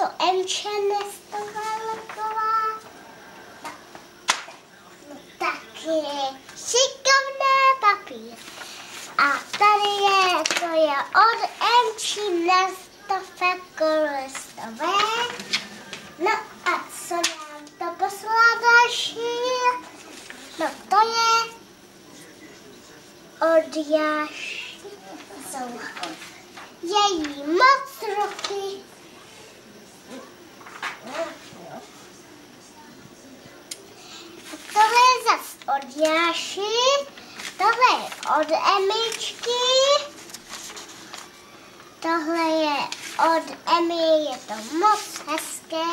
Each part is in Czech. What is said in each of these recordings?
to Emče nestovala. No taky šikovný papír. A tady to je od Emči listové. No a co nám to poslala další? No to je od Jáši. Jsou její moc roky. Tohle je zas od Jáši, tohle je od Emičky, tohle je od Emy, je to moc hezké.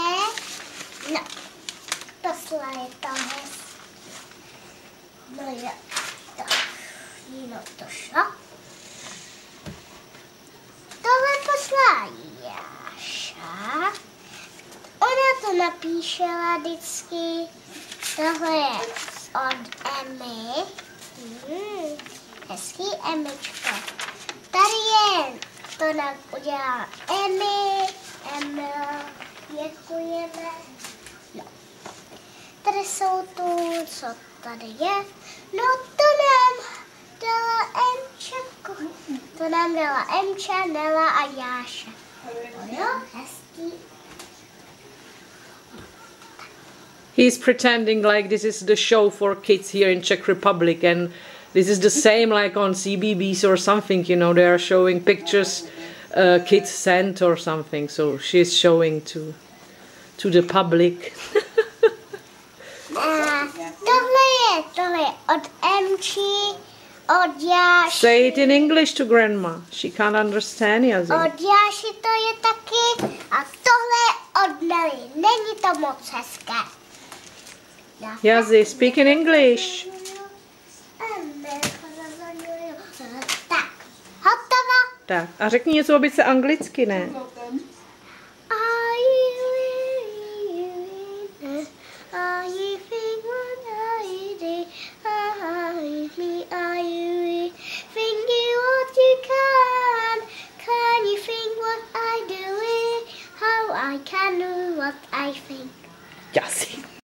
No, poslala je tam hezké. No jo, tak, jinou to šlo. Tohle poslala Jáša. Ona to napíšela vždycky. Tohle je od Emy. Hezký Emičko. Tady je, to nám udělala Emy. Emil, děkujeme. No. Tady jsou tu, co tady je. No to nám dala Emča. To nám dala Emča, Nela a Jáša. Jo, hezký. He's pretending like this is the show for kids here in Czech Republic, and this is the same like on CBBC or something, you know, they are showing pictures kids sent or something, so she's showing to the public. Tohle je od Emči, od Jáši. Say it in English to grandma, she can't understand jazyk. Od Jáši to je taky a tohle je od Nelly, není to moc hezké. Jazy, speak in English. Tak, hotovo. Tak, a řekni něco obyce anglicky, ne? I can do what I think. Jazy.